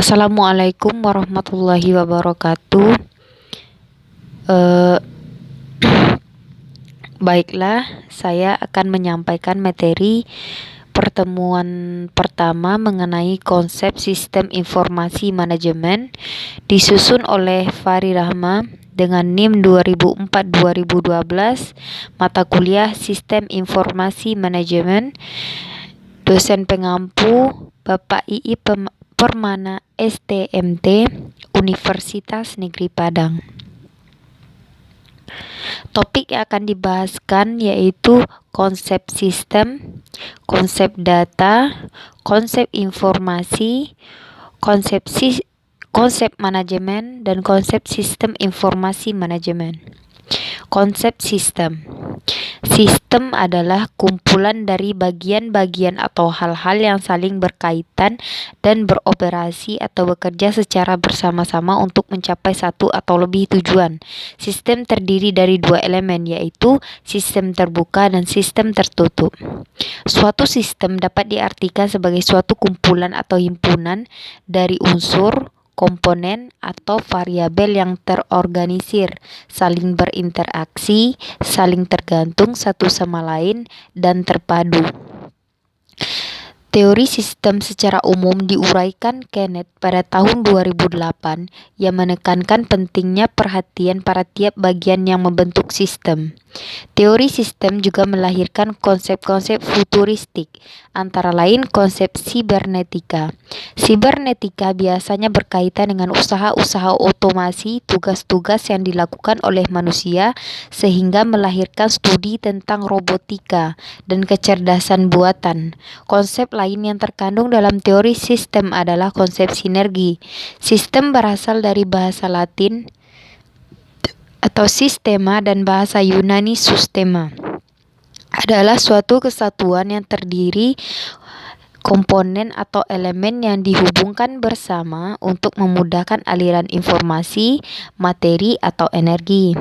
Assalamualaikum warahmatullahi wabarakatuh. Eh, Baiklah, saya akan menyampaikan materi pertemuan pertama mengenai konsep sistem informasi manajemen disusun oleh Fahri Rahma dengan NIM 2004-2012, mata kuliah Sistem Informasi Manajemen, dosen pengampu Bapak II Permana STMT, Universitas Negeri Padang. Topik yang akan dibahaskan yaitu konsep sistem, konsep data, konsep informasi, konsep manajemen, dan konsep sistem informasi manajemen. Konsep sistem. Sistem adalah kumpulan dari bagian-bagian atau hal-hal yang saling berkaitan dan beroperasi atau bekerja secara bersama-sama untuk mencapai satu atau lebih tujuan. Sistem terdiri dari dua elemen, yaitu sistem terbuka dan sistem tertutup. Suatu sistem dapat diartikan sebagai suatu kumpulan atau himpunan dari unsur, komponen, atau variabel yang terorganisir, saling berinteraksi, saling tergantung satu sama lain, dan terpadu. Teori sistem secara umum diuraikan Kenneth pada tahun 2008 yang menekankan pentingnya perhatian pada tiap bagian yang membentuk sistem. Teori sistem juga melahirkan konsep-konsep futuristik, antara lain konsep sibernetika. Sibernetika biasanya berkaitan dengan usaha-usaha otomasi tugas-tugas yang dilakukan oleh manusia sehingga melahirkan studi tentang robotika dan kecerdasan buatan. Konsep lain yang terkandung dalam teori sistem adalah konsep sinergi. Sistem berasal dari bahasa Latin atau sistema dan bahasa Yunani sustema. Adalah suatu kesatuan yang terdiri komponen atau elemen yang dihubungkan bersama untuk memudahkan aliran informasi, materi, atau energi.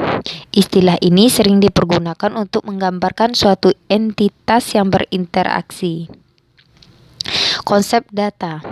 Istilah ini sering dipergunakan untuk menggambarkan suatu entitas yang berinteraksi. Konsep data.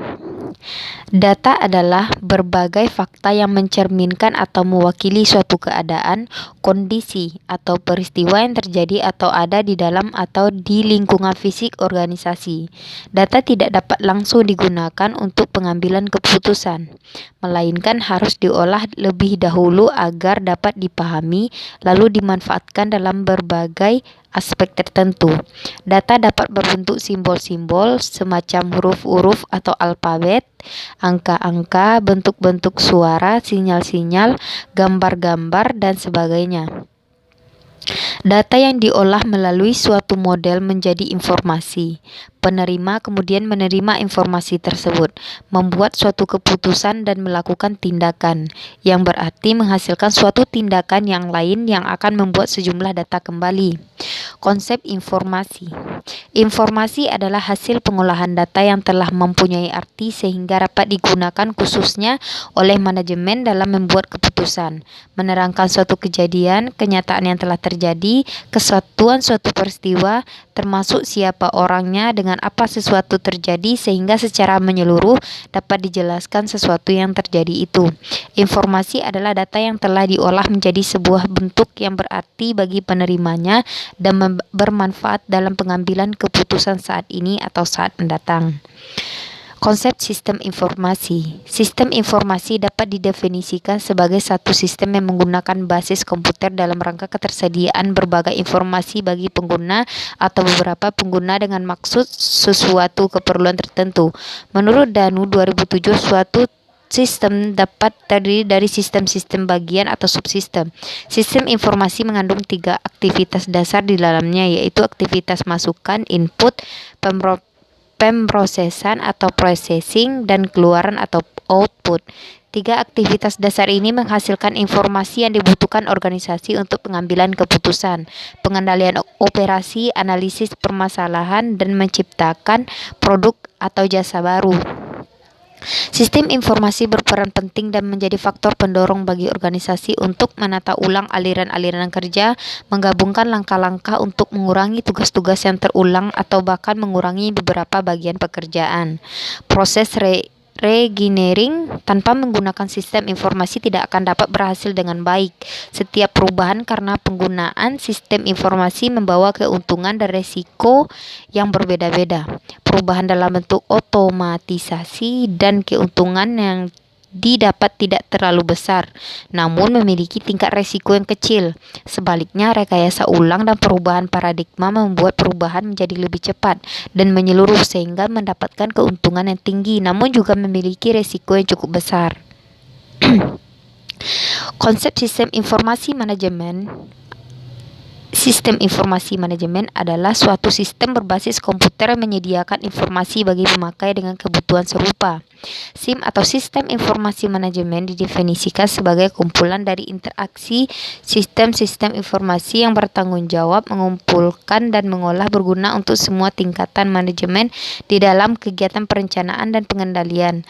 Data adalah berbagai fakta yang mencerminkan atau mewakili suatu keadaan, kondisi, atau peristiwa yang terjadi atau ada di dalam atau di lingkungan fisik organisasi. Data tidak dapat langsung digunakan untuk pengambilan keputusan, melainkan harus diolah lebih dahulu agar dapat dipahami, lalu dimanfaatkan dalam berbagai aspek tertentu. Data dapat berbentuk simbol-simbol semacam huruf-huruf atau alfabet, angka-angka, bentuk-bentuk suara, sinyal-sinyal, gambar-gambar, dan sebagainya. Data yang diolah melalui suatu model menjadi informasi. Penerima kemudian menerima informasi tersebut, membuat suatu keputusan dan melakukan tindakan, yang berarti menghasilkan suatu tindakan yang lain yang akan membuat sejumlah data kembali. Konsep informasi. Informasi adalah hasil pengolahan data yang telah mempunyai arti sehingga dapat digunakan khususnya oleh manajemen dalam membuat keputusan, menerangkan suatu kejadian, kenyataan yang telah terjadi, kesatuan suatu peristiwa, termasuk siapa orangnya, dengan apa sesuatu terjadi, sehingga secara menyeluruh dapat dijelaskan sesuatu yang terjadi itu. Informasi adalah data yang telah diolah menjadi sebuah bentuk yang berarti bagi penerimanya dan bermanfaat dalam pengambilan keputusan saat ini atau saat mendatang. Konsep sistem informasi. Sistem informasi dapat didefinisikan sebagai satu sistem yang menggunakan basis komputer dalam rangka ketersediaan berbagai informasi bagi pengguna atau beberapa pengguna dengan maksud sesuatu keperluan tertentu. Menurut Danu 2007, suatu sistem dapat terdiri dari sistem-sistem bagian atau subsistem. Sistem informasi mengandung 3 aktivitas dasar di dalamnya, yaitu aktivitas masukan, input, pemrosesan atau processing, dan keluaran atau output. 3 aktivitas dasar ini menghasilkan informasi yang dibutuhkan organisasi untuk pengambilan keputusan, pengendalian operasi, analisis permasalahan, dan menciptakan produk atau jasa baru. Sistem informasi berperan penting dan menjadi faktor pendorong bagi organisasi untuk menata ulang aliran-aliran kerja, menggabungkan langkah-langkah untuk mengurangi tugas-tugas yang terulang atau bahkan mengurangi beberapa bagian pekerjaan. Proses Reengineering tanpa menggunakan sistem informasi tidak akan dapat berhasil dengan baik. Setiap perubahan karena penggunaan sistem informasi membawa keuntungan dan resiko yang berbeda-beda. Perubahan dalam bentuk otomatisasi dan keuntungan yang didapat tidak terlalu besar, namun memiliki tingkat resiko yang kecil. Sebaliknya, rekayasa ulang dan perubahan paradigma membuat perubahan menjadi lebih cepat dan menyeluruh sehingga mendapatkan keuntungan yang tinggi, namun juga memiliki resiko yang cukup besar. Konsep sistem informasi manajemen. Sistem informasi manajemen adalah suatu sistem berbasis komputer yang menyediakan informasi bagi pemakai dengan kebutuhan serupa. SIM atau sistem informasi manajemen didefinisikan sebagai kumpulan dari interaksi sistem-sistem informasi yang bertanggung jawab mengumpulkan dan mengolah berguna untuk semua tingkatan manajemen di dalam kegiatan perencanaan dan pengendalian.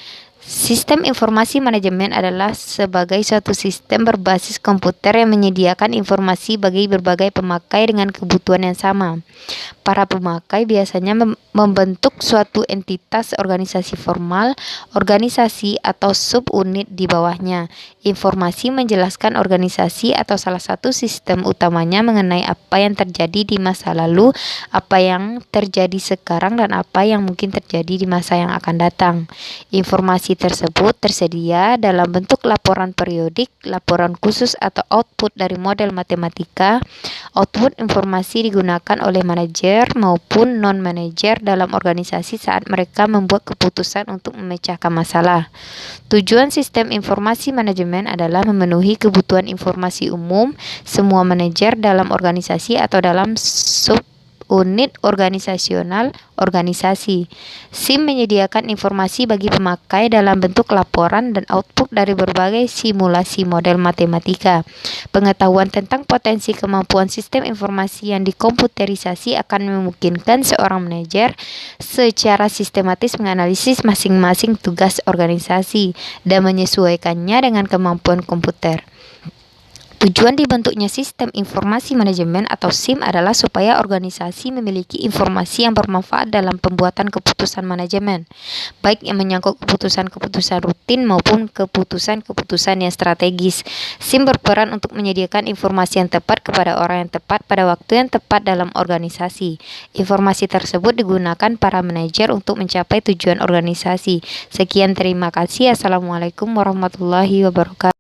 Sistem informasi manajemen adalah sebagai suatu sistem berbasis komputer yang menyediakan informasi bagi berbagai pemakai dengan kebutuhan yang sama. Para pemakai biasanya membentuk suatu entitas organisasi formal, organisasi atau subunit di bawahnya. Informasi menjelaskan organisasi atau salah satu sistem utamanya mengenai apa yang terjadi di masa lalu, apa yang terjadi sekarang, dan apa yang mungkin terjadi di masa yang akan datang. Informasi tersebut tersedia dalam bentuk laporan periodik, laporan khusus atau output dari model matematika. Output informasi digunakan oleh manajer maupun non-manajer dalam organisasi saat mereka membuat keputusan untuk memecahkan masalah. Tujuan sistem informasi manajemen adalah memenuhi kebutuhan informasi umum semua manajer dalam organisasi atau dalam unit organisasional organisasi. SIM menyediakan informasi bagi pemakai dalam bentuk laporan dan output dari berbagai simulasi model matematika. Pengetahuan tentang potensi kemampuan sistem informasi yang dikomputerisasi akan memungkinkan seorang manajer secara sistematis menganalisis masing-masing tugas organisasi dan menyesuaikannya dengan kemampuan komputer. Tujuan dibentuknya sistem informasi manajemen atau SIM adalah supaya organisasi memiliki informasi yang bermanfaat dalam pembuatan keputusan manajemen, baik yang menyangkut keputusan-keputusan rutin maupun keputusan-keputusan yang strategis. SIM berperan untuk menyediakan informasi yang tepat kepada orang yang tepat pada waktu yang tepat dalam organisasi. Informasi tersebut digunakan para manajer untuk mencapai tujuan organisasi. Sekian, terima kasih. Assalamualaikum warahmatullahi wabarakatuh.